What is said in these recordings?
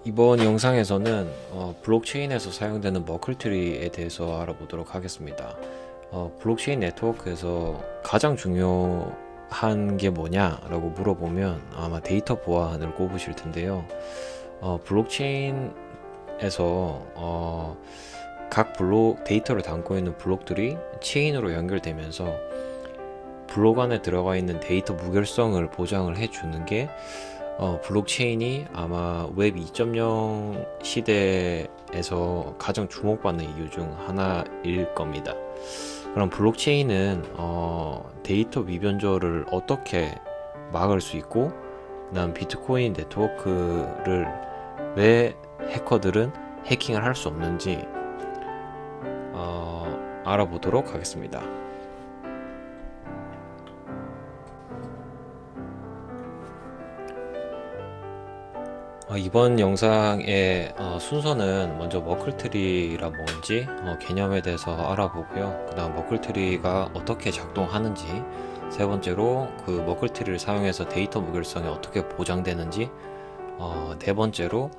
이번 영상에서는 블록체인에서 사용되는 머클트리에 대해서 알아보도록 하겠습니다. 블록체인 네트워크에서 가장 중요한 게 뭐냐라고 물어보면 아마 데이터 보안을 꼽으실 텐데요. 블록체인에서 각 블록 데이터를 담고 있는 블록들이 체인으로 연결되면서 블록 안에 들어가 있는 데이터 무결성을 보장을 해주는 게 블록체인이 아마 웹 2.0 시대에서 가장 주목받는 이유 중 하나일 겁니다. 그럼 블록체인은 데이터 위변조를 어떻게 막을 수 있고, 그다음 비트코인 네트워크를 왜 해커들은 해킹을 할 수 없는지 알아보도록 하겠습니다. 이번 영상의 순서는 먼저 머클트리가 뭔지 개념에 대해서 알아보고요. 그 다음 머클트리가 어떻게 작동하는지, 세 번째로 그 머클트리를 사용해서 데이터 무결성이 어떻게 보장되는지, 네 번째로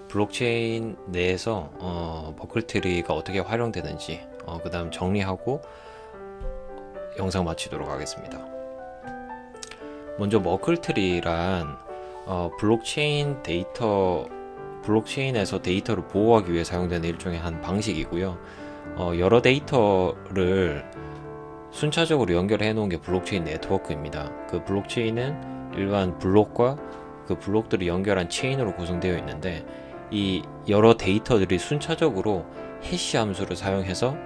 블록체인 내에서 머클트리가 어떻게 활용되는지, 그 다음 정리하고 영상 마치도록 하겠습니다. 먼저 머클트리란 블록체인에서 데이터를 보호하기 위해 사용되는 일종의 한 방식이고요. 여러 데이터를 순차적으로 연결해 놓은 게 블록체인 네트워크입니다. 그 블록체인은 일반 블록과 그 블록들이 연결한 체인으로 구성되어 있는데, 이 여러 데이터들이 순차적으로 해시 함수를 사용해서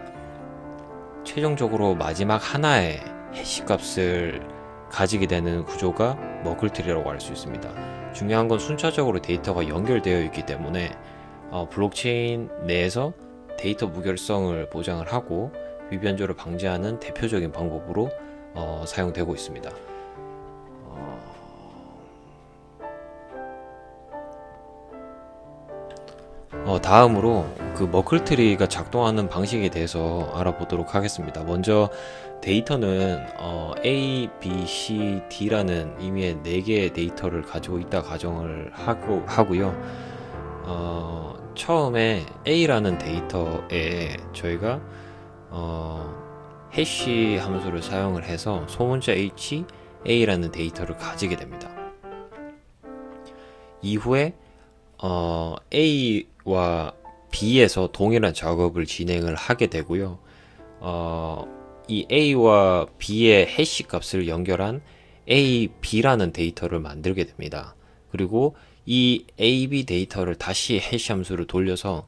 최종적으로 마지막 하나의 해시 값을 가지게 되는 구조가 머클트리라고 할 수 있습니다. 중요한 건 순차적으로 데이터가 연결되어 있기 때문에 블록체인 내에서 데이터 무결성을 보장을 하고 위변조를 방지하는 대표적인 방법으로 사용되고 있습니다. 다음으로 그 머클트리가 작동하는 방식에 대해서 알아보도록 하겠습니다. 먼저 데이터는 A, B, C, D라는 의미의 4개의 데이터를 가지고 있다 가정을 하고요. 처음에 A라는 데이터에 저희가 해시 함수를 사용을 해서 소문자 H, A라는 데이터를 가지게 됩니다. 이후에 A와 B에서 동일한 작업을 진행을 하게 되고요. 이 A와 B의 해시 값을 연결한 A, B라는 데이터를 만들게 됩니다. 그리고 이 A, B 데이터를 다시 해시 함수를 돌려서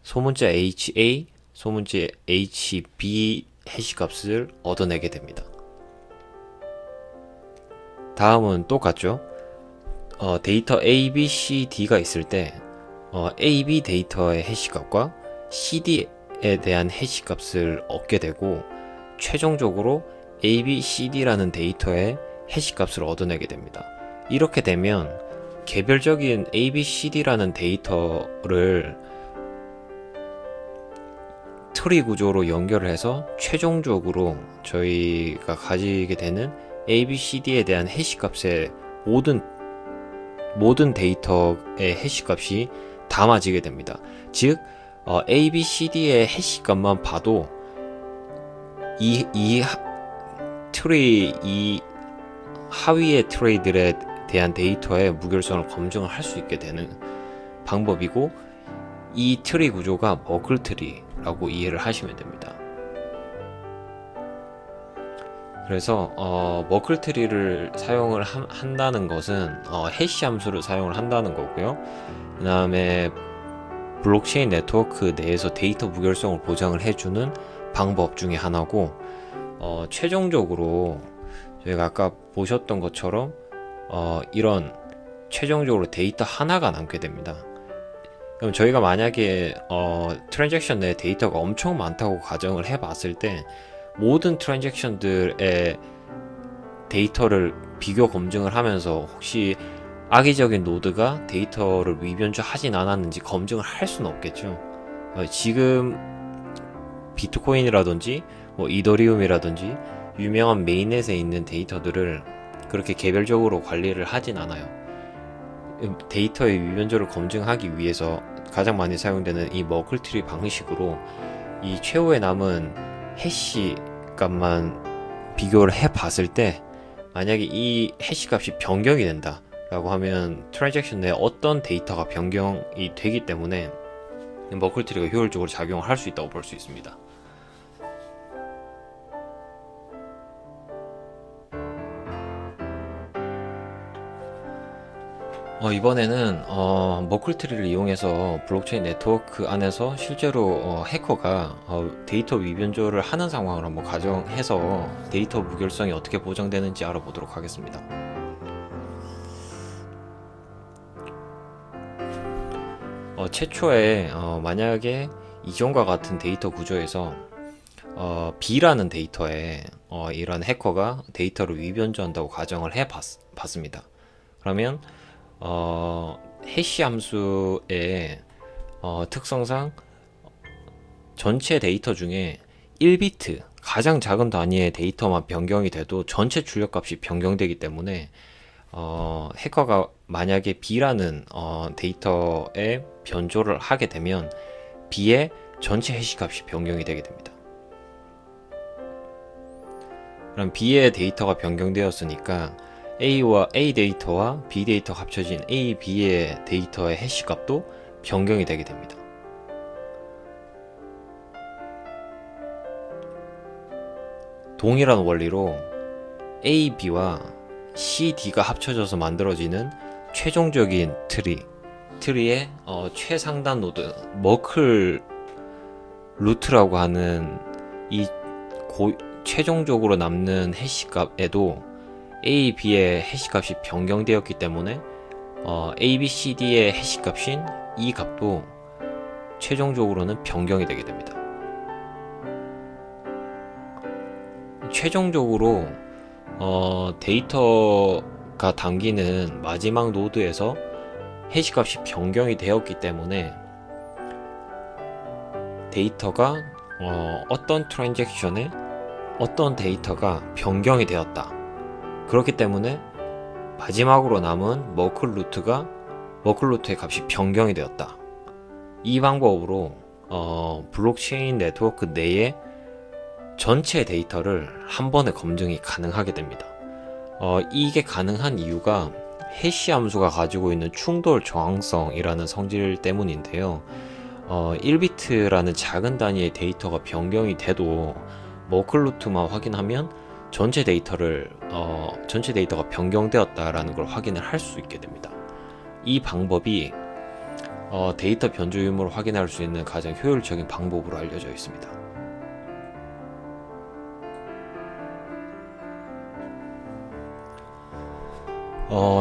소문자 HA, 소문자 HB 해시 값을 얻어내게 됩니다. 다음은 똑같죠. 데이터 A, B, C, D가 있을 때 A, B 데이터의 해시값과 CD에 대한 해시값을 얻게 되고, 최종적으로 A, B, CD라는 데이터의 해시값을 얻어내게 됩니다. 이렇게 되면 개별적인 A, B, CD라는 데이터를 트리 구조로 연결을 해서 최종적으로 저희가 가지게 되는 A, B, CD에 대한 해시값의 모든 데이터의 해시값이 담아지게 됩니다. 즉 A, B, C, D의 해시값만 봐도 이 하위의 트레이들에 대한 데이터의 무결성을 검증을 할 수 있게 되는 방법이고, 이 트리 구조가 머클트리라고 이해를 하시면 됩니다. 그래서 머클트리를 사용을 한다는 것은 해시 함수를 사용을 한다는 거고요. 그 다음에 블록체인 네트워크 내에서 데이터 무결성을 보장을 해주는 방법 중에 하나고, 최종적으로 저희가 아까 보셨던 것처럼 이런 최종적으로 데이터 하나가 남게 됩니다. 그럼 저희가 만약에 트랜잭션 내 데이터가 엄청 많다고 가정을 해봤을 때, 모든 트랜잭션들의 데이터를 비교 검증을 하면서 혹시 악의적인 노드가 데이터를 위변조하진 않았는지 검증을 할 수는 없겠죠. 지금 비트코인이라든지 뭐 이더리움이라든지 유명한 메인넷에 있는 데이터들을 그렇게 개별적으로 관리를 하진 않아요. 데이터의 위변조를 검증하기 위해서 가장 많이 사용되는 이 머클트리 방식으로 이 최후에 남은 해시 값만 비교를 해 봤을 때, 만약에 이 해시 값이 변경이 된다 라고 하면 트랜잭션 내에 어떤 데이터가 변경이 되기 때문에 머클트리가 효율적으로 작용을 할 수 있다고 볼 수 있습니다. 이번에는 머클트리를 이용해서 블록체인 네트워크 안에서 실제로 해커가 데이터 위변조를 하는 상황을 한번 가정해서 데이터 무결성이 어떻게 보장되는지 알아보도록 하겠습니다. 최초에 만약에 이전과 같은 데이터 구조에서 B라는 데이터에 이런 해커가 데이터를 위변조한다고 가정을 봤습니다. 그러면 해시 함수의 특성상 전체 데이터 중에 1비트 가장 작은 단위의 데이터만 변경이 돼도 전체 출력값이 변경되기 때문에 해커가 만약에 B라는 데이터에 변조를 하게 되면 B의 전체 해시값이 변경이 되게 됩니다. 그럼 B의 데이터가 변경되었으니까 A 데이터와 B 데이터가 합쳐진 A, B의 데이터의 해시값도 변경이 되게 됩니다. 동일한 원리로 A, B와 C, D가 합쳐져서 만들어지는 최종적인 트리의 최상단 노드 머클 루트라고 하는 이 최종적으로 남는 해시값에도 A, B의 해시값이 변경되었기 때문에 A, B, C, D의 해시값인 이 값도 최종적으로는 변경이 되게 됩니다. 최종적으로 데이터가 담기는 마지막 노드에서 해시값이 변경이 되었기 때문에 데이터가 어떤 트랜잭션에 어떤 데이터가 변경이 되었다. 그렇기 때문에 마지막으로 남은 머클루트의 값이 변경이 되었다. 이 방법으로 블록체인 네트워크 내에 전체 데이터를 한 번에 검증이 가능하게 됩니다. 이게 가능한 이유가 해시 함수가 가지고 있는 충돌 저항성이라는 성질 때문인데요. 1비트라는 작은 단위의 데이터가 변경이 돼도 머클루트만 확인하면 전체 데이터가 변경되었다라는 걸 확인을 할 수 있게 됩니다. 이 방법이 데이터 변조 유무를 확인할 수 있는 가장 효율적인 방법으로 알려져 있습니다.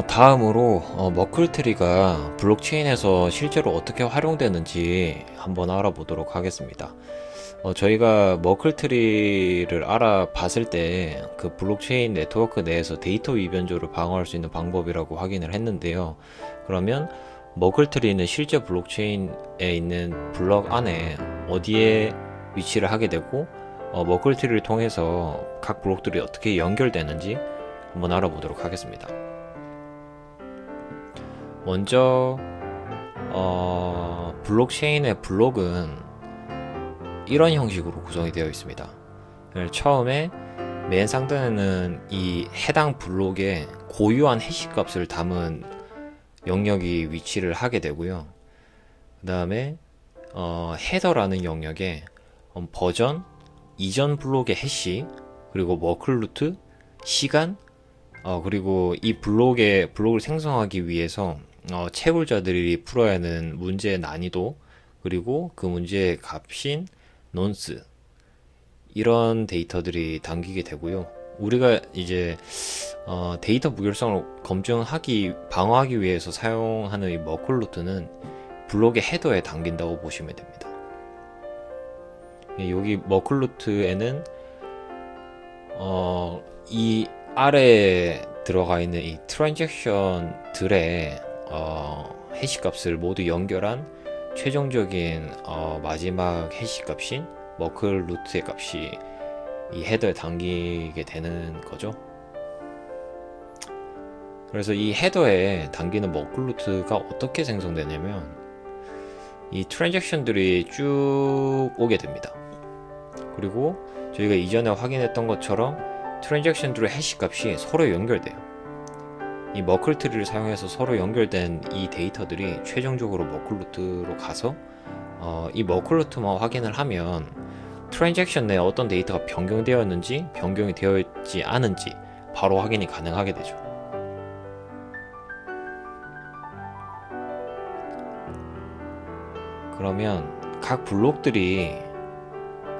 다음으로 머클트리가 블록체인에서 실제로 어떻게 활용되는지 한번 알아보도록 하겠습니다. 저희가 머클트리를 알아봤을 때 그 블록체인 네트워크 내에서 데이터 위변조를 방어할 수 있는 방법이라고 확인을 했는데요. 그러면 머클트리는 실제 블록체인에 있는 블럭 안에 어디에 위치를 하게 되고 머클트리를 통해서 각 블록들이 어떻게 연결되는지 한번 알아보도록 하겠습니다. 먼저 블록체인의 블록은 이런 형식으로 구성이 되어 있습니다. 처음에 맨 상단에는 이 해당 블록의 고유한 해시값을 담은 영역이 위치를 하게 되고요. 그 다음에 헤더라는 영역에 버전, 이전 블록의 해시, 그리고 머클루트, 시간, 그리고 이 블록을 생성하기 위해서 채굴자들이 풀어야 하는 문제의 난이도, 그리고 그 문제의 값인 논스, 이런 데이터들이 담기게 되고요. 우리가 이제 데이터 무결성을 방어하기 위해서 사용하는 이 머클루트는 블록의 헤더에 담긴다고 보시면 됩니다. 여기 머클루트에는 이 아래에 들어가 있는 이 트랜잭션들의 해시값을 모두 연결한 최종적인 마지막 해시값인 머클루트의 값이 이 헤더에 담기게 되는 거죠. 그래서 이 헤더에 담기는 머클루트가 어떻게 생성되냐면 이 트랜잭션들이 쭉 오게 됩니다. 그리고 저희가 이전에 확인했던 것처럼 트랜잭션들의 해시 값이 서로 연결돼요. 이 머클 트리를 사용해서 서로 연결된 이 데이터들이 최종적으로 머클루트로 가서 이 머클루트만 확인을 하면 트랜잭션 내에 어떤 데이터가 변경되었는지 변경이 되어 있지 않은지 바로 확인이 가능하게 되죠. 그러면 각 블록들이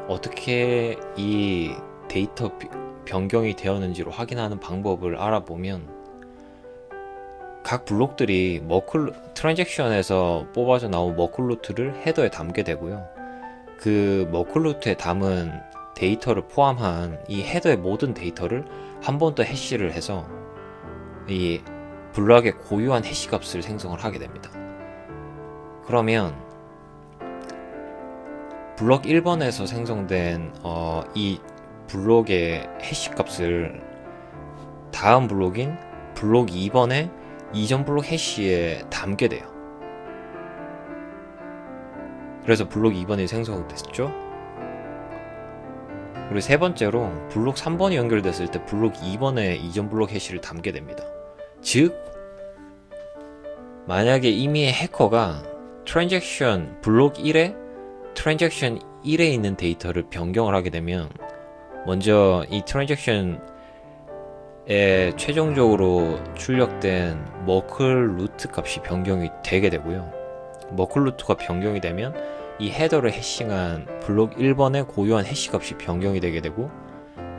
어떻게 이 데이터 변경이 되었는지로 확인하는 방법을 알아보면 각 블록들이 트랜잭션에서 뽑아져 나온 머클루트를 헤더에 담게 되고요. 그 머클루트에 담은 데이터를 포함한 이 헤더의 모든 데이터를 한 번 더 해시를 해서 이 블록의 고유한 해시 값을 생성을 하게 됩니다. 그러면 블록 1번에서 생성된 이 블록의 해시 값을 다음 블록인 블록 2번의 이전 블록 해시에 담게 돼요. 그래서 블록 2번이 생성됐죠. 그리고 세 번째로 블록 3번이 연결됐을 때 블록 2번의 이전 블록 해시를 담게 됩니다. 즉 만약에 이미 해커가 트랜잭션 블록 1에 트랜잭션 1에 있는 데이터를 변경을 하게 되면 먼저 이 트랜잭션에 최종적으로 출력된 머클 루트 값이 변경이 되게 되고요. 머클 루트가 변경이 되면 이 헤더를 해싱한 블록 1번의 고유한 해시 값이 변경이 되게 되고,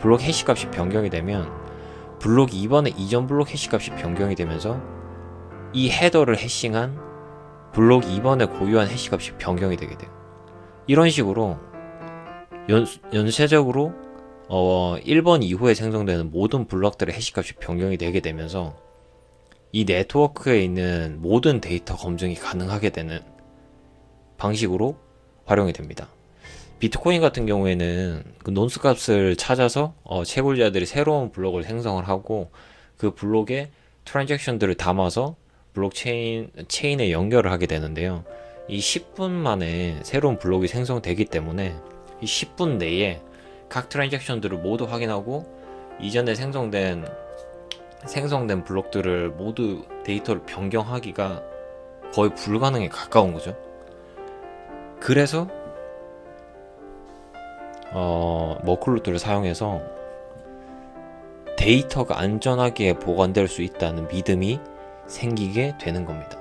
블록 해시 값이 변경이 되면 블록 2번의 이전 블록 해시 값이 변경이 되면서 이 헤더를 해싱한 블록 2번의 고유한 해시 값이 변경이 되게 돼요. 이런 식으로 연쇄적으로 1번 이후에 생성되는 모든 블록들의 해시값이 변경이 되게 되면서 이 네트워크에 있는 모든 데이터 검증이 가능하게 되는 방식으로 활용이 됩니다. 비트코인 같은 경우에는 그 논스 값을 찾아서 채굴자들이 새로운 블록을 생성을 하고 그 블록에 트랜잭션들을 담아서 체인에 연결을 하게 되는데요. 이 10분 만에 새로운 블록이 생성되기 때문에 이 10분 내에 각 트랜잭션들을 모두 확인하고 이전에 생성된 블록들을 모두 데이터를 변경하기가 거의 불가능에 가까운 거죠. 그래서 머클루트를 사용해서 데이터가 안전하게 보관될 수 있다는 믿음이 생기게 되는 겁니다.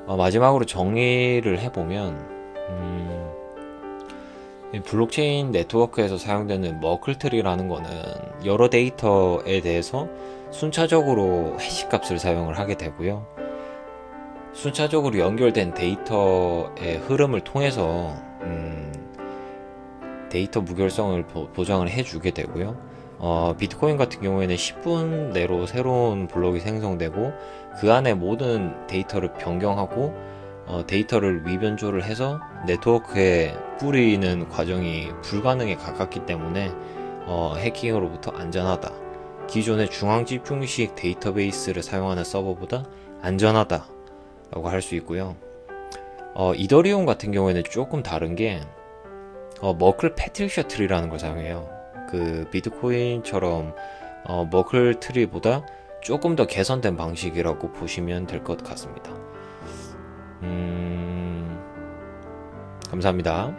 마지막으로 정리를 해보면 블록체인 네트워크에서 사용되는 머클트리라는 거는 여러 데이터에 대해서 순차적으로 해시값을 사용을 하게 되고요. 순차적으로 연결된 데이터의 흐름을 통해서 데이터 무결성을 보장을 해주게 되고요. 비트코인 같은 경우에는 10분 내로 새로운 블록이 생성되고 그 안에 모든 데이터를 변경하고 데이터를 위변조를 해서 네트워크에 뿌리는 과정이 불가능에 가깝기 때문에 해킹으로부터 안전하다. 기존의 중앙 집중식 데이터베이스를 사용하는 서버보다 안전하다 라고 할 수 있고요. 이더리움 같은 경우에는 조금 다른 게 머클 패트릭 트리라는 걸 사용해요. 그 비트코인처럼 머클 트리보다 조금 더 개선된 방식이라고 보시면 될 것 같습니다. 감사합니다.